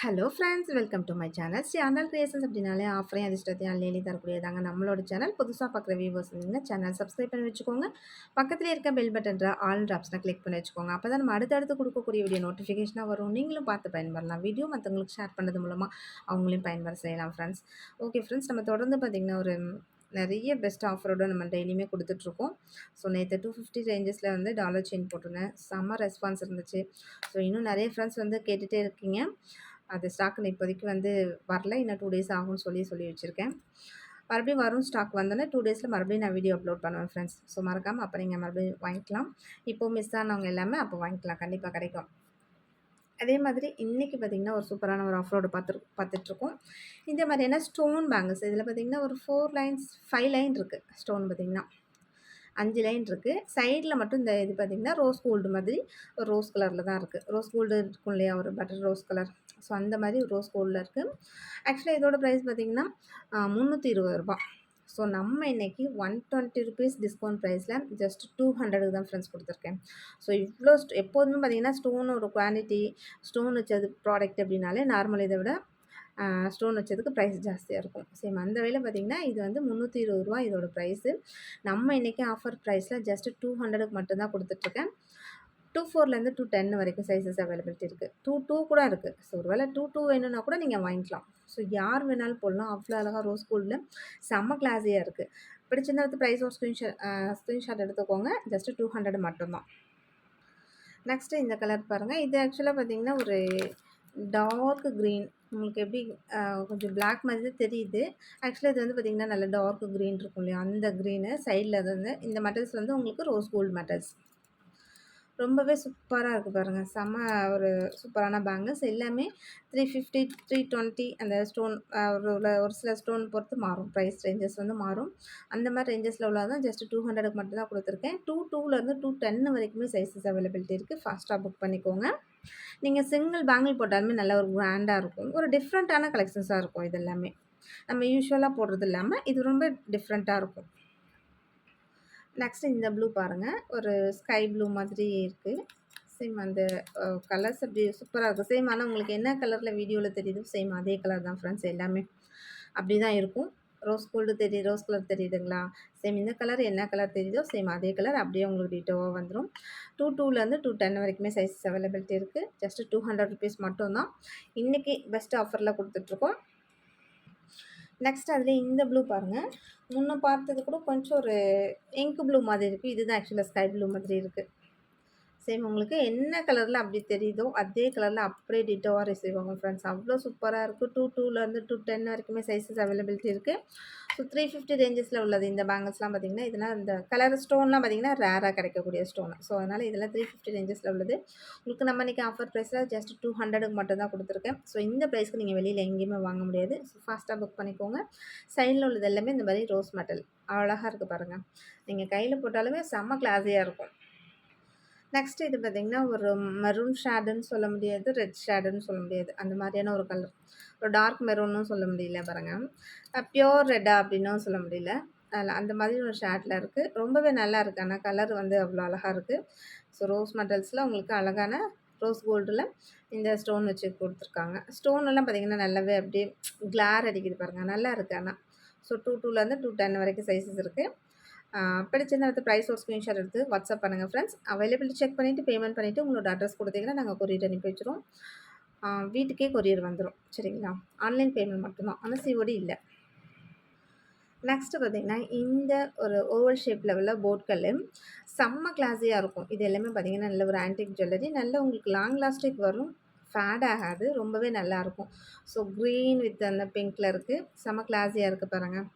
Hello friends, welcome to my channel. Channel creations அப்படின்னாலே ஆஃபரையும் அதிர்ஷ்டத்தையும் அள்ளி தரக்கூடியதாங்க நம்மளோட சேனல். புதுசாக பார்க்குற வியூவர்ஸ் இருந்தீங்கன்னா சேனல் சப்ஸ்கிரைப் பண்ணி வச்சுக்கோங்க. பக்கத்தில் இருக்க பெல் பட்டன்ற ஆல்ன்ற ஆப்ஷனை கிளிக் பண்ணி வச்சுக்கோங்க. அப்போ தான் நம்ம அடுத்தடுத்து கொடுக்கக்கூடிய வீடியோ நோட்டிஃபிகேஷனாக வரும். நீங்களும் பார்த்து பயன்பெறலாம். வீடியோ மற்றவங்களுக்கு ஷேர் பண்ணது மூலமாக அவங்களையும் பயன்பெற செய்யலாம் ஃப்ரெண்ட்ஸ். ஓகே ஃப்ரெண்ட்ஸ், நம்ம தொடர்ந்து பார்த்திங்கன்னா நிறைய பெஸ்ட் ஆஃபரோடு நம்ம டெய்லியுமே கொடுத்துட்ருக்கோம். ஸோ நேற்று 250 ரேஞ்சஸில் டாலர் செயின் போட்டிருந்தேன். செம்ம ரெஸ்பான்ஸ் இருந்துச்சு. ஸோ இன்னும் நிறைய ஃப்ரெண்ட்ஸ் கேட்டுகிட்டே இருக்கீங்க. அது ஸ்டாக்குன்னு இப்போதைக்கு வரல. இன்னும் 2 டேஸ் ஆகும்னு சொல்லி வச்சுருக்கேன். மறுபடியும் வரும். ஸ்டாக் வந்தோடனே 2 டேஸில் மறுபடியும் நான் வீடியோ அப்லோட் பண்ணுவேன் ஃப்ரெண்ட்ஸ். ஸோ மறக்காமல் அப்போ நீங்கள் மறுபடியும் வாங்கிக்கலாம். இப்போது மிஸ் ஆனவங்க எல்லாமே அப்போ வாங்கிக்கலாம். கண்டிப்பாக கிடைக்கும். அதே மாதிரி இன்றைக்கி பார்த்திங்கன்னா ஒரு சூப்பரான ஒரு ஆஃபரோடு பார்த்துட்ருக்கோம். இந்த மாதிரியான ஸ்டோன் பேங்கிள்ஸ் இதில் பார்த்திங்கன்னா ஒரு 4 லைன்ஸ் 5 லைன் இருக்குது. ஸ்டோன் பார்த்திங்கன்னா 5 லைன் இருக்குது. சைடில் மட்டும் இந்த இது பார்த்திங்கன்னா ரோஸ் கோல்டு மாதிரி ஒரு ரோஸ் கலரில் தான் இருக்குது. ரோஸ் கோல்டு இருக்கும் இல்லையா, ஒரு பட்டர் ரோஸ் கலர். ஸோ அந்த மாதிரி ரோஸ் கோல்டில் இருக்குது. ஆக்சுவலாக இதோட ப்ரைஸ் பார்த்திங்கன்னா ரூ. 320. ஸோ நம்ம இன்றைக்கி ₹120 டிஸ்கவுண்ட் ப்ரைஸில் ஜஸ்ட் 200 தான் ஃப்ரெண்ட்ஸ் கொடுத்துருக்கேன். ஸோ இவ்வளோ எப்போதுமே பார்த்திங்கன்னா ஸ்டோன் ஒரு குவான்டிட்டி ஸ்டோன் வச்சது ப்ராடக்ட் அப்படின்னாலே நார்மல் இதை விட ஸ்டோன் வச்சதுக்கு ப்ரைஸ் ஜாஸ்தியாக இருக்கும். சேம் அந்த வேலை பார்த்திங்கன்னா இது ₹320 இதோட ப்ரைஸு. நம்ம இன்றைக்கி ஆஃபர் ப்ரைஸில் ஜஸ்ட் 200க்கு மட்டும்தான் கொடுத்துட்ருக்கேன். 24லேருந்து 210 வரைக்கும் சைஸஸ் அவைலபிலிட்டி இருக்குது. 22 கூட இருக்குது. ஸோ ஒரு வேளை 22 வேணும்னா கூட நீங்கள் வாங்கிக்கலாம். ஸோ யார் வேணாலும் போடலாம். அவ்வளோ அழகாக ரோஸ் கோல்டில் செம்ம கிளாஸியாக இருக்குது. பிடிச்சிருந்தா ப்ரைஸ் ஒரு ஸ்க்ரீன்ஷாட் எடுத்துக்கோங்க. ஜஸ்ட்டு 200 மட்டும்தான். நெக்ஸ்ட்டு இந்த கலர் பாருங்கள். இது ஆக்சுவலாக பார்த்திங்கன்னா ஒரு டார்க் க்ரீன். உங்களுக்கு எப்படி கொஞ்சம் பிளாக் மாதிரி தான் தெரியுது. ஆக்சுவலாக இது பார்த்திங்கன்னா நல்ல டார்க் க்ரீன் இருக்கும் இல்லையா, அந்த க்ரீனு சைடில் இந்த மெட்டல்ஸ் உங்களுக்கு ரோஸ் கோல்டு மெட்டல்ஸ். ரொம்பவே சூப்பராக இருக்குது பாருங்கள். செம்ம ஒரு சூப்பரான பேங்கிள்ஸ். எல்லாமே 350 320 அந்த ஸ்டோன் ஒரு சில ஸ்டோன் பொறுத்து மாறும். ப்ரைஸ் ரேஞ்சஸ் மாறும். அந்த மாதிரி ரேஞ்சஸில் உள்ளதான் ஜஸ்ட் 200க்கு மட்டும் தான் கொடுத்துருக்கேன். 22லேருந்து 210 வரைக்குமே சைஸஸ் அவைலபிலிட்டி இருக்குது. ஃபாஸ்ட்டாக புக் பண்ணிக்கோங்க. நீங்கள் சிங்கிள் பேங்கிள் போட்டாலுமே நல்ல ஒரு கிராண்டாக இருக்கும். ஒரு டிஃப்ரெண்ட்டான கலெக்ஷன்ஸாக இருக்கும். இது எல்லாமே நம்ம யூஸ்வலாக போடுறது இல்லாமல் இது ரொம்ப டிஃப்ரெண்ட்டாக இருக்கும். நெக்ஸ்ட்டு இந்த ப்ளூ பாருங்கள். ஒரு ஸ்கை ப்ளூ மாதிரி இருக்குது. சேம் அந்த கலர்ஸ் அப்படி சூப்பராக இருக்குது. சேம் ஆனால் உங்களுக்கு என்ன கலரில் வீடியோவில் தெரியுதோ சேம் அதே கலர் தான் ஃப்ரெண்ட்ஸ். எல்லாமே அப்படி தான் இருக்கும். ரோஸ் கலர் தெரியுதுங்களா? சேம் இந்த கலர் என்ன கலர் தெரியுதோ சேம் அதே கலர் அப்படியே உங்களுக்கு டீட்டோவாக வந்துடும். 22லேருந்து 210 வரைக்குமே சைஸஸ் அவைலபிலிட்டி இருக்குது. ஜஸ்ட்டு ₹200 மட்டும்தான் இன்றைக்கி பெஸ்ட் ஆஃபரில் கொடுத்துட்ருக்கோம். நெக்ஸ்ட் அதில் இந்த ப்ளூ பாருங்கள். முன்ன பார்த்தது கூட கொஞ்சம் ஒரு இங்க் ப்ளூ மாதிரி இருக்குது. இதுதான் ஆக்சுவலாக ஸ்கை ப்ளூ மாதிரி இருக்குது. சேம் உங்களுக்கு என்ன கலரில் அப்படி தெரியுதோ அதே கலரில் அப்படியே டிட்டோவாக ரிசீவ் ஆகும் ஃப்ரெண்ட்ஸ். அவ்வளோ சூப்பராக இருக்குது. 22லேருந்து 210 வரைக்குமே சைஸஸ் அவைலபிலிட்டி இருக்குது. ஸோ 350 ரேஞ்சஸில் உள்ளது இந்த பேங்கிள்ஸ்லாம் பார்த்திங்கன்னா இதெல்லாம் இந்த கலர் ஸ்டோன்லாம் பார்த்திங்கன்னா ரேராக கிடைக்கக்கூடிய ஸ்டோன். ஸோ அதனால் இதெல்லாம் 350 ரேஞ்சஸில் உள்ளது. உங்களுக்கு நம்ம இன்றைக்கி ஆஃபர் ப்ரைஸில் ஜஸ்ட் 200க்கு மட்டும் தான் கொடுத்துருக்கேன். ஸோ இந்த ப்ரைஸ்க்கு நீங்கள் வெளியில் எங்கேயுமே வாங்க முடியாது. ஸோ ஃபாஸ்ட்டாக புக் பண்ணிக்கோங்க. சைடில் உள்ளது எல்லாமே இந்த மாதிரி ரோஸ் மெட்டல் அழகாக இருக்குது பாருங்கள். நீங்கள் கையில் போட்டாலுமே செம்ம கிளாஸியாக இருக்கும். நெக்ஸ்ட்டு இது பார்த்திங்கன்னா ஒரு மெரூன் ஷேடுன்னு சொல்ல முடியாது, ரெட் ஷேடுன்னு சொல்ல முடியாது. அந்த மாதிரியான ஒரு கலர். ஒரு டார்க் மெரூன்னும் சொல்ல முடியல பாருங்கள். ப்யூர் ரெட்டா அப்படின்னும் சொல்ல முடியல. அதில் அந்த மாதிரி ஒரு ஷேடில் இருக்குது. ரொம்பவே நல்லா இருக்குது. ஆனால் கலர் அவ்வளோ அழகாக இருக்குது. ஸோ ரோஸ் மெட்டல்ஸில் உங்களுக்கு அழகான ரோஸ் கோல்டில் இந்த ஸ்டோன் வச்சு கொடுத்துருக்காங்க. ஸ்டோனெல்லாம் பார்த்திங்கன்னா நல்லாவே அப்படியே கிளார் அடிக்குது பாருங்கள். நல்லா இருக்குது ஆனால். ஸோ 22லேருந்து 210 வரைக்கும் சைஸஸ் இருக்குது. பிடிச்சிருந்தா ப்ரைஸ் ஒரு ஸ்க்ரீன்ஷாட் எடுத்து வாட்ஸ்அப் பண்ணுங்கள் ஃப்ரெண்ட்ஸ். அவைலபிலிட்டி செக் பண்ணிவிட்டு பேமெண்ட் பண்ணிவிட்டு உங்களோட அட்ரஸ் கொடுத்தீங்கன்னா நாங்கள் கொரியர் அனுப்பி வச்சுருவோம். வீட்டுக்கே கொரியர் வந்துடும். சரிங்களா? ஆன்லைன் பேமெண்ட் மட்டும்தான். ஆனால் சிஓடி இல்லை. நெக்ஸ்ட்டு பார்த்திங்கன்னா இந்த ஒரு ஓவல் ஷேப்பில் உள்ள போட்கல் செம்ம கிளாஸியாக இருக்கும். இது எல்லாமே பார்த்திங்கன்னா நல்ல ஒரு ஆன்டிக் ஜுவல்லரி. நல்ல உங்களுக்கு லாங் லாஸ்டிக் வரும். ஃபேட் ஆகாது. ரொம்பவே நல்லாயிருக்கும். ஸோ க்ரீன் வித் அந்த பிங்க்கில் இருக்குது. செம்ம கிளாஸியாக இருக்குது பாருங்கள்.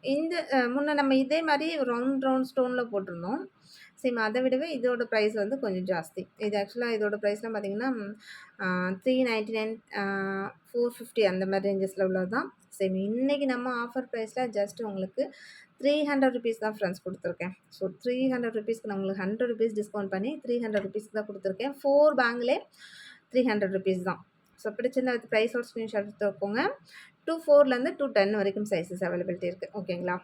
இந்த முன்ன நம்ம இதே மாதிரி ரவுண்ட் ஸ்டோனில் போட்டிருந்தோம். சேம் அதை விடவே இதோட ப்ரைஸ் கொஞ்சம் ஜாஸ்தி. இது ஆக்சுவலாக இதோட ப்ரைஸ்லாம் பார்த்திங்கன்னா 399 450 அந்த மாதிரி ரேஞ்சஸில் உள்ளது தான். சேம் இன்றைக்கி நம்ம ஆஃபர் ப்ரைஸில் ஜஸ்ட் உங்களுக்கு ₹300 தான் ஃப்ரெண்ட்ஸ் கொடுத்துருக்கேன். ஸோ ₹300க்கு நான் உங்களுக்கு ₹100 டிஸ்கவுண்ட் பண்ணி ₹300 தான் கொடுத்துருக்கேன். 4 பேங்கிலே ₹300 தான். ஸோ பிடிச்சிருந்த ப்ரைஸோட ஸ்க்ரீன்ஷாட் எடுத்துக்கோங்க. 24லேருந்து 210 வரைக்கும் சைஸஸ் அவைலபிலிட்டி இருக்குது. ஓகேங்களா?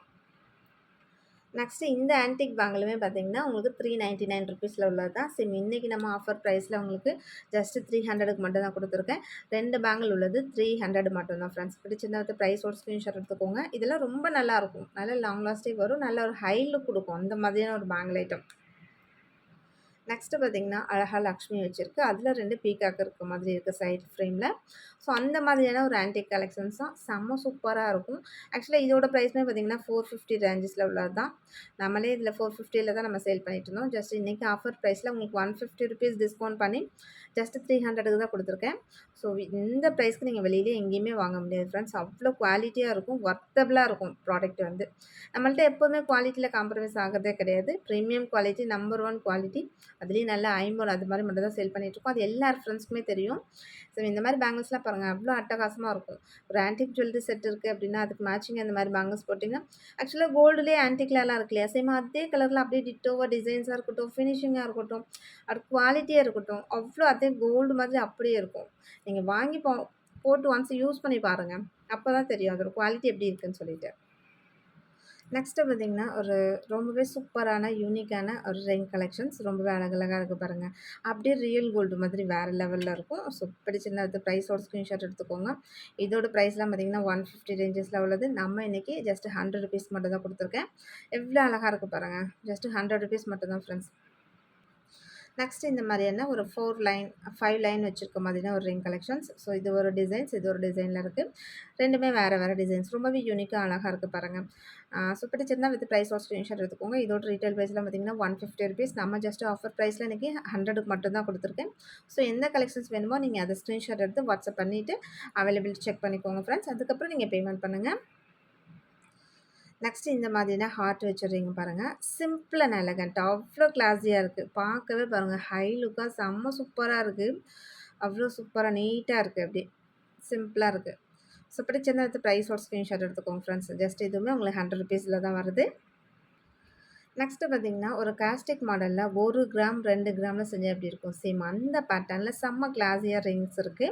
நெக்ஸ்ட்டு இந்த ஆன்டிக் பேங்கிலுமே பார்த்தீங்கன்னா, உங்களுக்கு ₹399 உள்ளது தான். சேம் இன்னைக்கு நம்ம ஆஃபர் ப்ரைஸில உங்களுக்கு ஜஸ்ட் 300க்கு மட்டும் தான் குடுத்துருக்கேன். 2 பேங்கிள் உள்ளது 300 மட்டும் தான் ஃப்ரெண்ட்ஸ். பிடிச்சிருந்தா வந்து ப்ரைஸோட ஸ்க்ரீன்ஷாட் எடுத்துக்கோங்க. இதெல்லாம் ரொம்ப நல்லாருக்கும். நல்ல லாங் லாஸ்டிங் வரும். நல்ல ஒரு ஹை லுக் குடுக்கும். அந்த மாதிரியான ஒரு பேங்கிள் ஐட்டம். நெக்ஸ்ட்டு பார்த்தீங்கன்னா, அழகா லக்ஷ்மி வச்சிருக்கு. அதில 2 பீகாக் இருக்க மாதிரி இருக்கு சைட் ஃப்ரேம்ல. ஸோ அந்த மாதிரியான ஒரு ஆன்டிக் கலெக்ஷன்ஸ் தான். செம்ம சூப்பரா இருக்கும். ஆக்சுவலா இதோட ப்ரைஸுமே பார்த்தீங்கன்னா, 450 ரேஞ்சஸ்ல உள்ளது தான். நம்மளே இதில 450ல தான் நம்ம சேல் பண்ணிட்டுருந்தோம். ஜஸ்ட் இன்னைக்கு ஆஃபர் ப்ரைஸில உங்களுக்கு ₹150 டிஸ்கவுண்ட் பண்ணி ஜஸ்ட் 300க்கு தான் குடுத்துருக்கேன். ஸோ இந்த ப்ரைஸ்க்கு நீங்க வெளியில எங்கேயுமே வாங்க முடியாது ஃப்ரெண்ட்ஸ். அவ்ளோ குவாலிட்டியா இருக்கும். வொர்த்தபிளா இருக்கும் ப்ராடக்ட் வந்து. நம்மள்ட்ட எப்பவுமே குவாலிட்டில காம்ப்ரமைஸ் ஆகுறதே கிடையாது. Premium quality, number 1 quality. அதுலேயும் நல்ல ஐம்பொன் அது மாதிரி மட்டும் தான் சேல் பண்ணிட்டுருக்கோம். அது எல்லா ஃப்ரெண்ட்ஸ்க்குமே தெரியும். ஸோ இந்த மாதிரி பேங்கிள்ஸ்லாம் பாருங்க அவ்வளோ அட்டகாசமா இருக்கும். ஒரு ஆன்டிக் ஜுவல்லரி செட் இருக்குது அப்படின்னா, அதுக்கு மேட்சிங்கா இந்த மாதிரி பேங்கிள்ஸ் போட்டிங்கன்னா ஆக்சுவலா கோல்டுலேயே ஆன்டிக்லலாம் இருக்கு இல்லையா? சேம் அதே கலரில் அப்படியே டிட்டோவா டிசைன்ஸாக இருக்கட்டும், ஃபினிஷிங்கா இருக்கட்டும், அது குவாலிட்டியா இருக்கட்டும், அவ்வளோ அதே கோல்டு மாதிரி அப்படியே இருக்கும். நீங்க வாங்கி போட்டு ஒன்ஸ் யூஸ் பண்ணி பாருங்க. அப்பதான் தெரியும் அதோட குவாலிட்டி எப்படி இருக்குன்னு சொல்லிட்டு. நெக்ஸ்ட்டு பார்த்தீங்கன்னா, ஒரு ரொம்பவே சூப்பரான, யூனிக்கான ஒரு ரிங் கலெக்ஷன்ஸ். ரொம்பவே அழகழகா இருக்கு பாருங்க. அப்படியே ரியல் கோல்டு மாதிரி வேற லெவல்ல இருக்கும். ஸோ பிடிச்சிருந்தா அது ப்ரைஸோட ஸ்க்ரீன்ஷாட் எடுத்துக்கோங்க. இதோட ப்ரைஸ்லாம் பார்த்தீங்கன்னா, 150 ரேஞ்சஸ்ல உள்ளது. நம்ம இன்னைக்கு ஜஸ்ட் ₹100 மட்டும் தான் குடுத்துருக்கேன். எவ்வளோ அழகா இருக்கு பாருங்க. ஜஸ்ட் ₹100 மட்டும் தான் ஃப்ரெண்ட்ஸ். நெக்ஸ்ட் இந்த மாதிரியான ஒரு 4 லைன் 5 லைன் வச்சிருக்க மாதிரியான ஒரு ரிங் கலெக்ஷன்ஸ். ஸோ இது ஒரு டிசைன்ஸ், இது ஒரு டிசைனில் இருக்குது. ரெண்டுமே வேறு வேறு டிசைன்ஸ். ரொம்பவே யூனிக்காக அழகாக இருக்குது பாருங்க. ஸோ பிடிச்சிருந்தா வித் ப்ரைஸோட ஸ்க்ரீன்ஷாட் எடுத்துக்கோங்க. இதோட ரீட்டைல் ப்ரைஸ்லாம் பார்த்தீங்கன்னா ₹150. நம்ம ஜஸ்ட் ஆஃபர் ப்ரைஸில் இன்றைக்கி 100க்கு மட்டும் தான் கொடுத்துருக்கேன். ஸோ எந்த கலெக்ஷன்ஸ் வேணுமோ நீங்கள் அதை ஸ்க்ரீன்ஷாட் எடுத்து வாட்ஸ்அப் பண்ணிவிட்டு அவைலபிலிட்டி செக் பண்ணிக்கோங்க ஃப்ரெண்ட்ஸ். அதுக்கப்புறம் நீங்கள் பேமெண்ட் பண்ணுங்கள். நெக்ஸ்ட் இந்த மாதிரினா ஹார்ட் வச்சுடுறீங்க பாருங்க. சிம்பிள் அண்ட் எலகண்ட் அவ்ளோ கிளாஸியா இருக்கு. பார்க்கவே பாருங்க ஹை லுக்கா செம்ம சூப்பரா இருக்கு. அவ்ளோ சூப்பரா நீட்டா இருக்கு அப்படியே. சிம்பிளா இருக்கு. ஸோ பிடிச்சிருந்தா அடுத்து ப்ரைஸோட ஸ்க்ரீன்ஷாட் எடுத்துக்கோங்க ஃப்ரெண்ட்ஸ். ஜஸ்ட் இதுவுமே உங்களுக்கு ₹100ல தான் வருது. நெக்ஸ்ட்டு பார்த்தீங்கன்னா, ஒரு காஸ்டிக் மாடல்ல 1 கிராம், 2 கிராம்ல செஞ்சா எப்படி இருக்கும்? சேம் அந்த பேட்டர்ன்ல செம்ம கிளாஸியா ரிங்ஸ் இருக்கு.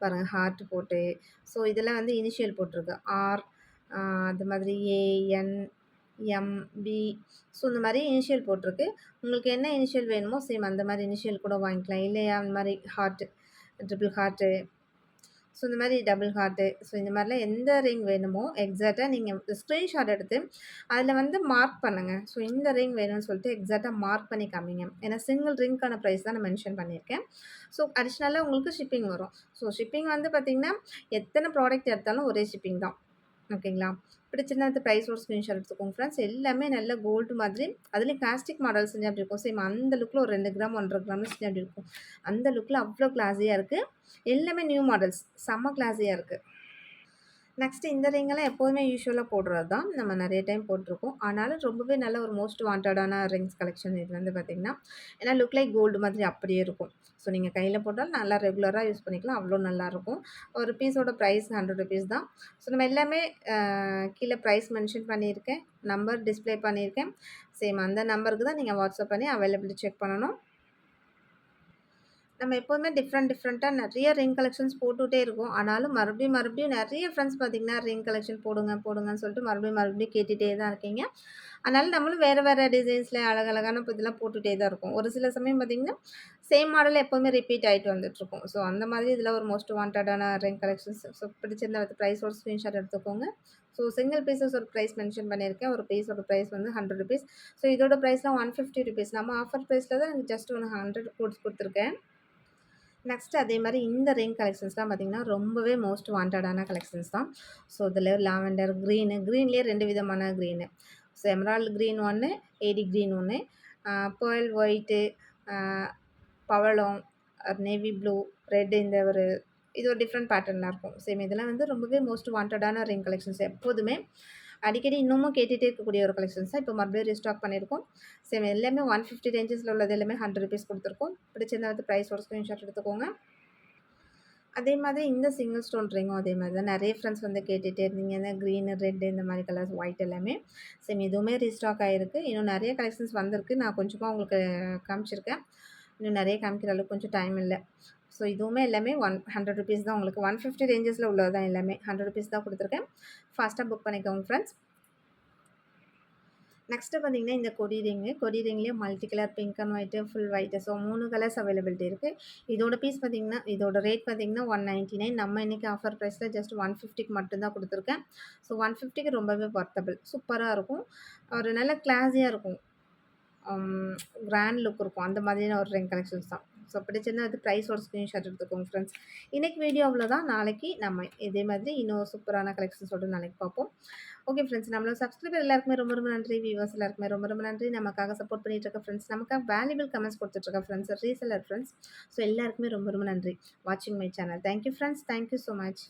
பாருங்க ஹார்ட் போட்டு. ஸோ இதில வந்து இனிஷியல் போட்டிருக்கு. ஆர் அது மாதிரி ஏ, என், எம், பி. ஸோ இந்த மாரி இனிஷியல் போட்டிருக்கு. உங்களுக்கு என்ன இனிஷியல் வேணுமோ சேம் அந்த மாரி இனிஷியல் கூட வாங்கிக்கலாம். இல்லையா அந்த மாரி ஹார்ட், ட்ரிபிள் ஹார்ட்டு. ஸோ இந்த மாரி டபுள் ஹார்ட்டு. ஸோ இந்த மாரிலாம் எந்த ரிங் வேணுமோ எக்ஸாக்ட்டா நீங்க ஸ்க்ரீன்ஷாட் எடுத்து அதில வந்து மார்க் பண்ணுங்க. ஸோ இந்த ரிங் வேணும்னு சொல்லிட்டு எக்ஸாக்ட்டா மார்க் பண்ணி காமிங்க. ஏன்னா சிங்கிள் ரிங்க்கான ப்ரைஸ் தான் நான் மென்ஷன் பண்ணியிருக்கேன். ஸோ அடிஷ்னலா உங்களுக்கு ஷிப்பிங் வரும். ஸோ ஷிப்பிங் வந்து பார்த்தீங்கன்னா, எத்தன ப்ராடக்ட் எடுத்தாலும் ஒரே ஷிப்பிங் தான். ஓகேங்களா? பிடிச்சிருந்தா அந்த ப்ரைஸோட ஸ்க்ரீன்ஷாட் எடுத்துக்கோங்க ஃப்ரெண்ட்ஸ். எல்லாமே நல்ல கோல்டு மாதிரி அதுலேயும் காஸ்டிக் மாடல் செஞ்சா எப்படி இருக்கும்? சேம் அந்த லுக்கில் ஒரு 2 கிராம், 1 1/2 கிராம்ல செஞ்சா எப்படி இருக்கும்? அந்த லுக்கில் அவ்வளோ கிளாஸியா இருக்கு. எல்லாமே நியூ மாடல்ஸ். செம்ம கிளாஸியா இருக்கு. நெக்ஸ்ட் இந்த ரிங்கெல்லாம் எப்போதுமே யூசுவலா போடுறது தான். நம்ம நெறைய டைம் போட்டுருக்கோம். ஆனாலும் ரொம்பவே நல்ல ஒரு மோஸ்ட் வாண்டடான ரிங்ஸ் கலெக்ஷன் இது வந்து பார்த்தீங்கன்னா, ஏன்னா லுக் லைக் கோல்டு மாதிரி அப்படியே இருக்கும். ஸோ நீங்க கையில போட்டாலும் நல்லா ரெகுலரா யூஸ் பண்ணிக்கலாம். அவ்வளோ நல்லாயிருக்கும். ஒரு பீஸோட ப்ரைஸ் ₹100 தான். ஸோ நம்ம எல்லாமே கீழ ப்ரைஸ் மென்ஷன் பண்ணியிருக்கேன். நம்பர் டிஸ்ப்ளே பண்ணியிருக்கேன். சேம் அந்த நம்பருக்கு தான் நீங்க வாட்ஸ்அப் பண்ணி அவைலபிலிட்டி செக் பண்ணணும். நம்ம எப்போதுமே டிஃப்ரெண்ட்டா நெறைய ரிங் கலெக்ஷன்ஸ் போட்டுட்டே இருக்கோம். ஆனாலும் மறுபடியும் நெறைய ஃப்ரெண்ட்ஸ் பார்த்தீங்கன்னா, ரிங் கலெக்ஷன் போடுங்கன்னு சொல்லிட்டு மறுபடியும் கேட்டுட்டே தான் இருக்கீங்க. அதனால நம்மளும் வேற டிசைன்ஸ்ல அழகழகான இதெல்லாம் போட்டுட்டே தான் இருக்கோம். ஒரு சில சமயம் பார்த்தீங்கன்னா, சேம் மாடல் எப்பவுமே ரிப்பீட் ஆயிட்டு வந்துட்டுருக்கும். ஸோ அந்த மாதிரி இதில ஒரு மோஸ்ட் வாண்டடான ரிங் கலெக்ஷன்ஸ். ஸோ பிடிச்சிருந்தா வித் ப்ரைஸோட ஸ்க்ரீன்ஷாட் எடுத்துக்கோங்க. ஸோ சிங்கிள் பீஸஸ் ஒரு ப்ரைஸ் மென்ஷன் பண்ணியிருக்கேன். ஒரு பீஸோட ப்ரைஸ் வந்து ₹100. ஸோ இதோட ப்ரைஸ்லாம் ₹150. நம்ம ஆஃபர் ப்ரைஸ்ல தான் ஜஸ்ட் 100 குடுத்துருக்கேன். நெக்ஸ்ட் அதே மாரி இந்த ரிங் கலெக்ஷன்ஸ்லாம் பார்த்தீங்கன்னா, ரொம்பவே மோஸ்ட் வாண்டடான கலெக்ஷன்ஸ் தான். ஸோ இதில லாவெண்டர், கிரீன்லேயே 2 விதமான கிரீனு. ஸோ எமரால்டு கிரீன் ஒண்ணு, ஏடி கிரீன் ஒண்ணு, பேர்ல் ஒயிட்டு, அ பவளம், நேவி ப்ளூ, ரெட் இந்த ஒரு இது ஒரு டிஃப்ரெண்ட் பேட்டர்ன்ல இருக்கும். சேம் இதெல்லாம் வந்து ரொம்பவே மோஸ்ட் வாண்டடான ரிங் கலெக்ஷன்ஸ் எப்போதுமே. அடிக்கடி இன்னமும் கேட்டுட்டே இருக்கக்கூடிய ஒரு கலெக்ஷன்ஸ் தான். இப்போ மறுபடியும் ரீஸ்டாக் பண்ணியிருக்கோம். சேம் எல்லாமே 150 ரேஞ்சஸ்ல உள்ளது எல்லாமே ₹100 குடுத்துருக்கோம். பிடிச்சிருந்தா வந்து ப்ரைஸோட ஸ்க்ரீன்ஷாட் எடுத்துக்கோங்க. அதே மாதிரி இந்த சிங்கிள் ஸ்டோன் ரிங்கும் அதே மாரி தான். நெறைய ஃப்ரெண்ட்ஸ் வந்து கேட்டுட்டே இருந்தீங்க. இந்த கிரீன், ரெட் இந்த மாரி கலர்ஸ், ஒயிட் எல்லாமே. சேம் இதுவுமே ரீஸ்டாக் ஆயிருக்கு. இன்னும் நெறைய கலெக்ஷன்ஸ் வந்திருக்கு. நான் கொஞ்சமா உங்களுக்கு காமிச்சிருக்கேன். இன்னும் நெறைய காமிக்கிற அளவுக்கு கொஞ்சம் டைம் இல்ல. ஸோ இதுவுமே எல்லாமே ₹100 தான் உங்களுக்கு 150 ரேஞ்சஸ்ல உள்ளது தான் எல்லாமே. ₹100 தான் குடுத்துருக்கேன். ஃபாஸ்ட்டா புக் பண்ணிக்கோங்க ஃப்ரெண்ட்ஸ். நெக்ஸ்ட்டு பார்த்தீங்கன்னா, இந்த கொடி ரிங்கு. கொடி ரிங்லேயே multi colour pink and white, full white. So 3 colours availability இருக்கு. இதோட பீஸ் பார்த்தீங்கன்னா, இதோட ரேட் பார்த்தீங்கன்னா 199. நம்ம இன்னைக்கு ஆஃபர் ப்ரைஸ்ல ஜஸ்ட் 150க்கு மட்டும் தான் குடுத்துருக்கேன். ஸோ 150க்கு ரொம்பவே வொர்த்தபிள். சூப்பரா இருக்கும். ஒரு நல்ல கிளாஸியா இருக்கும். அம் கிராண்ட் லுக் இருக்கும். அந்த மாதிரியான ஒரு ரிங் கலெக்ஷன்ஸ் தான். ஸோ பிடிச்சிருந்தா அது ப்ரைஸோட ஸ்க்ரீன்ஷாட் எடுத்துக்கோங்க ஃப்ரெண்ட்ஸ். இன்னைக்கு வீடியோ அவ்வளோதான். நாளைக்கு நம்ம இதே மாதிரி இன்னும் சூப்பரான கலெக்ஷன்ஸோட நாளைக்கு பார்ப்போம். Okay friends. நம்மளோட சப்ஸ்கிரைபர் எல்லாருக்குமே ரொம்ப ரொம்ப நன்றி. வியூவர்ஸ் எல்லாருக்குமே ரொம்ப ரொம்ப நன்றி. நமக்காக சப்போர்ட் பண்ணிட்டு இருக்க ஃப்ரெண்ட்ஸ், நமக்காக வேல்யூபிள் கமெண்ட்ஸ் குடுத்துட்டு இருக்க ஃப்ரெண்ட்ஸ், ரீசெல்லர் ஃப்ரெண்ட்ஸ். ஸோ எல்லாருக்குமே ரொம்ப ரொம்ப நன்றி. வாட்சிங் my channel. Thank you friends. Thank you so much.